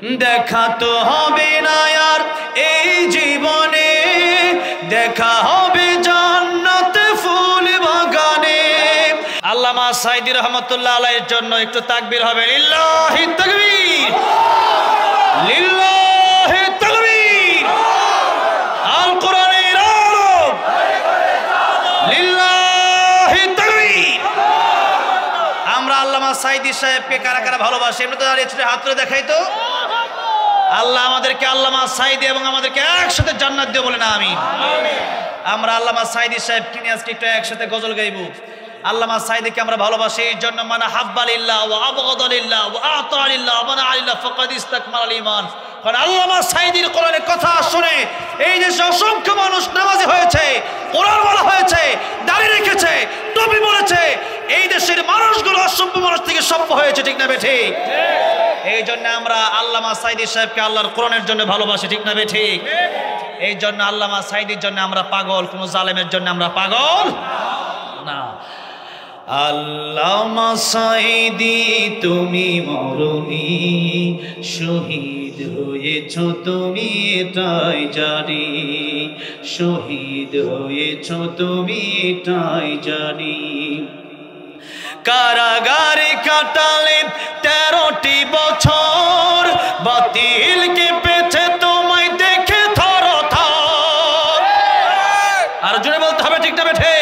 দেখা তো হবে না আর এই জীবনে, দেখা হবে জান্নাতে ফুল বাগানে। আল্লামা সাঈদী রহমাতুল্লাহ আলাইহির জন্য একটু তাকবীর হবে। লিল্লাহি তাকবীর, লিল্লাহি তাকবীর। আল কোরআনের আলো, লিল্লাহি তাকবীর। আমরা আল্লামা সাঈদী সাহেবকে কারা কারা ভালোবাসি? এমনি তো দাঁড়িয়ে হাত তুলে দেখাই তো। আল্লাহ আমাদেরকে আল্লামা সাঈদী এবং আমাদেরকে একসাথে জান্নাত দিয়ে বলেন আমিন। আমরা আল্লামা সাঈদী সাহেবকে নিয়ে আজকে একটু একসাথে গজল গাইবো। আল্লামা সাঈদীকে আমরা ভালোবাসি এই জন্য, মানা হাব্বা লিল্লাহ ওয়া আবগাদা লিল্লাহ ওয়া আতা লিল্লাহ ওয়া মানা লিল্লাহ ফাকাদ ইসতাকমালাল ঈমান। কারণ আল্লামা সাঈদীর কোরআনের কথা শুনে এই দেশে অসংখ্য মানুষ নামাজি হয়েছে, কোরআন বলা হয়েছে, দাড়ি রেখেছে, টুপি পরেছে। এই দেশের মানুষগুলো অসভ্য মানুষ থেকে সভ্য হয়েছে, ঠিক না বেঠিক? এই জন্য আমরা আল্লামা সাঈদী সাহেবকে আল্লাহর কোরআনের জন্য ভালোবাসি, ঠিক না বেঠিক? এই জন্য আল্লামা সাঈদীর জন্য আমরা পাগল, কোন জালেমের জন্য আমরা পাগল না। আল্লামা সাঈদী তুমি মরণি, শহীদ হয়েছ তুমি এটাই জানি, শহীদ হয়েছ তুমি এটাই জানি। কারাগারে কাটালে 13টি বছর, বাতিলকে পেছে তোমায় দেখে থরথর। আর জোরে বলতে হবে, ঠিক না বেঠে?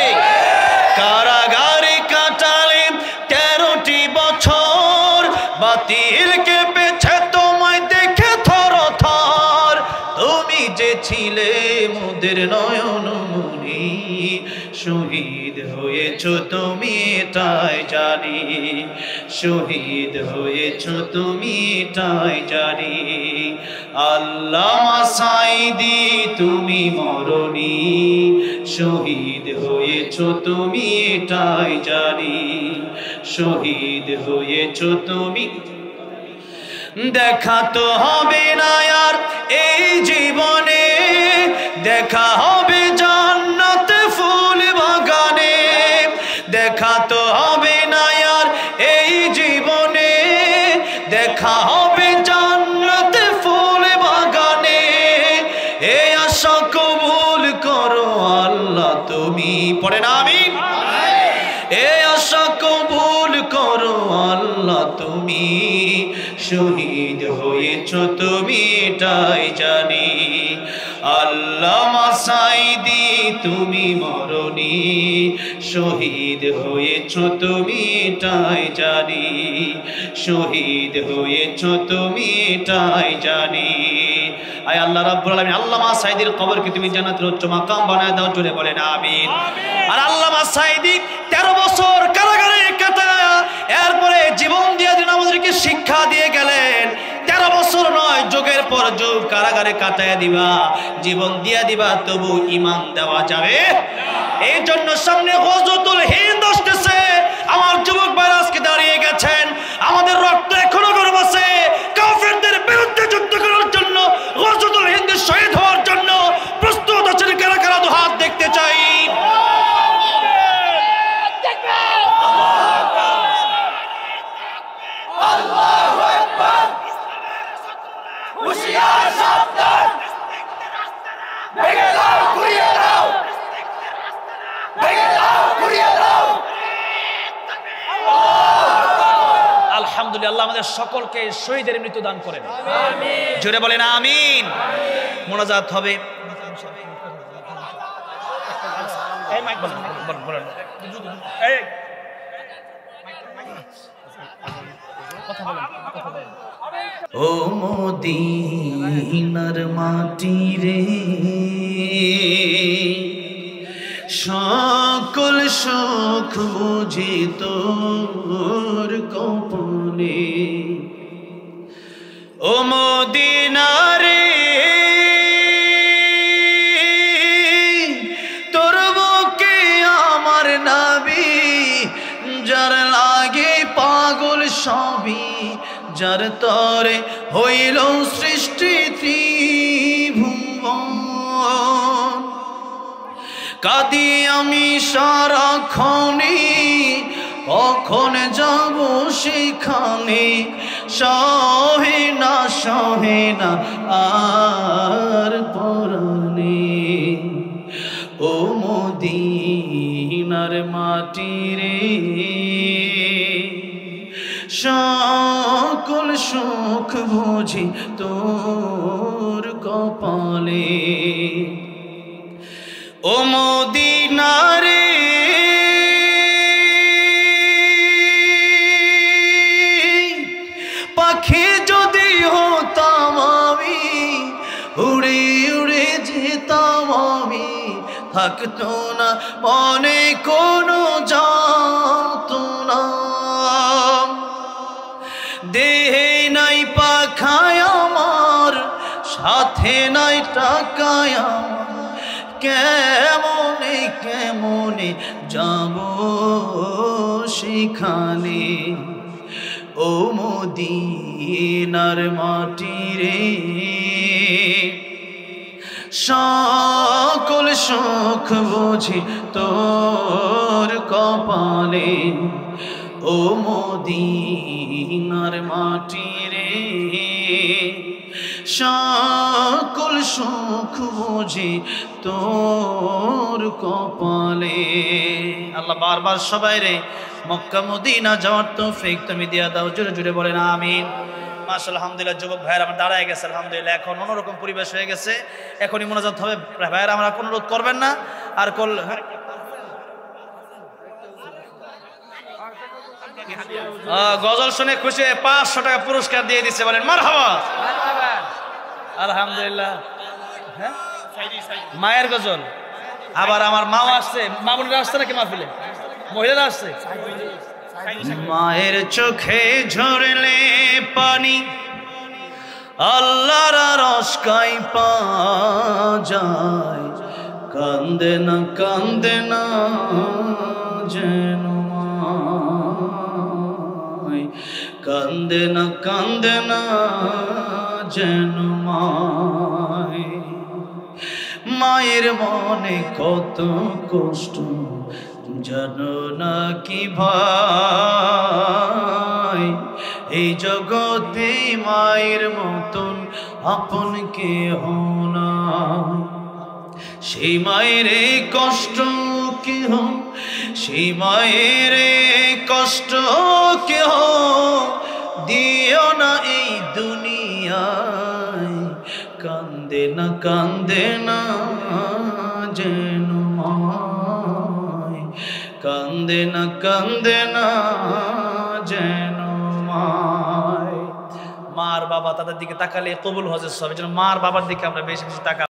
কারাগারে কাটালে 13টি বছর, বাতিলকে পেছে তোমায় দেখে থরথর। তুমি যে ছিলে মোদের নয়নমণি, শহীদ হয়েছ তুমি এটাই জানি, শহীদ হয়েছ তুমি এটাই জানি। আল্লামা সাঈদী তুমি মরণি, শহীদ হয়েছ তুমি এটাই জানি, শহীদ হয়েছ তুমি। দেখা তো হবে না আর এই জীবনে, দেখা হবে জান্নাতে ফুল বাগানে। দেখা তো হবে না আর এই জীবনে, দেখা হবে জান্নাতে ফুল বাগানে। এই আশা কবুল করো আল্লাহ তুমি, পড়েন আমিন। এই আশা কবুল করো আল্লাহ তুমি, শহীদ হয়েছ তুমি এটাই জানি। আল্লামা সাঈদী তুমি মরণি, শহীদ হয়েছ তুমি এটাই জানি, শহীদ হয়েছ তুমি এটাই জানি। আয় আল্লাহ রাব্বুল আলামিন আল্লামা সাঈদীর কবরকে তুমি জান্নাতের উচ্চ মাকাম বানায় দাও, জোরে বলেন আমিন। আর আল্লামা সাঈদী 13 বছর কারাগারে কাটায়া এরপরে জীবন দিয়ে দিন আমাদেরকে শিক্ষা দিয়ে গেলেন। 13 বছর নয়, যুগের পর যুগ কারাগারে কাটায়া দিবা, জীবন দিয়া দিবা, তবু ঈমান দেওয়া যাবে। এই জন্য সামনে গজওয়াতুল হিন্দ আসতেছে। আমার যুবক ভাইরা আজকে দাঁড়িয়ে গেছেন, আমাদের রক্ত এখনো গরম আছে কাফেরদের বিরুদ্ধে যুদ্ধ করার জন্য, গজওয়াতুল হিন্দে শহীদ হওয়ার জন্য প্রস্তুত আছেন কারা কারা? তো হাত দেখতে চাই। আল্লাহু আকবার, হুশিয়ার সাবধান, ভেঙে দাও ঘুরিয়ে দাও, ভেঙে দাও ঘুরিয়ে দাও। আলহামদুলিল্লাহ, আমাদের সকলকে শহীদের মৃত্যু দান করেন, জোরে বলেন আমিন। মোনাজাত হবে। ও মদিনার মাটি রে, সকল সুখ বুঝি তোর কপনে। ও মদিনা রে, তোর বুকে আমার নবী, যার লাগে পাগল সবই, যার তরে হইল সৃষ্টি ত্রিভুবন। কাঁদি আমি সারাক্ষণে, কখন যাব সেখানে, সহে না সহে সহে না আর পরাণে। ও মদিনার মাটি রে, সকল সুখ বুঝি তোর কপালে। ও মদিনা রে, পাখি যদি হতাম আমি, উড়ে উড়ে যেতাম আমি, থাকতো না মনে কোনো যাতনা। দেহে নাই পাখায় আমার, সাথে নাই টাকায় আমার, কেমনে কেমনে যাব সেখানে। ও মদিনার মাটি রে, সকল সুখ বুঝি তোর কপালে। ও মদিনার মাটি রে, সকল সুখ বুঝি তোর কপালে। আল্লাহ বারবার সবাই রে মক্কা মদিনা যাওয়ার তৌফিক তুমি দিয়া দাও। জোরে জোরে বলেন আমিন। মাশাআল্লাহ, আলহামদুলিল্লাহ। যুবক ভাইয়ের আমার দাঁড়ায় গেছে আলহামদুলিল্লাহ। এখন অন্যরকম পরিবেশ হয়ে গেছে, এখনই মোনাজাত হবে। ভাইয়ের আমরা কোনো অনুরোধ করবেন না আর গজল শুনে খুশি 500 টাকা পুরস্কার দিয়ে দিচ্ছে, বলেন মারহাবা। আলহামদুলিল্লাহ। হ্যাঁ, মায়ের গজল। আবার আমার মাও আসছে, মা বোনেরা আসছে নাকি মাহফিলে? মহিলারা আসছে। মায়ের চোখে ঝরলে পানি, আল্লাহর রসকাই পা যায়, কান্দে না যেন মায়, কান্দে না যেন মায়। মায়ের মনে কত কষ্ট জানো না কি ভাই, এই জগতে মায়ের মতন আপন কেহ নাই। সেই মায়ের কষ্ট কেহ, সেই মায়ের কষ্ট কেহ দিও না এই দুনিয়ায়, কান্দে না যেন মায়, কান্দে না যেন মায়। মার বাবা তাদের দিকে তাকালে কবুল হজের সব, এই জন্য মার বাবার দিকে আমরা বেশি বেশি তাকাই।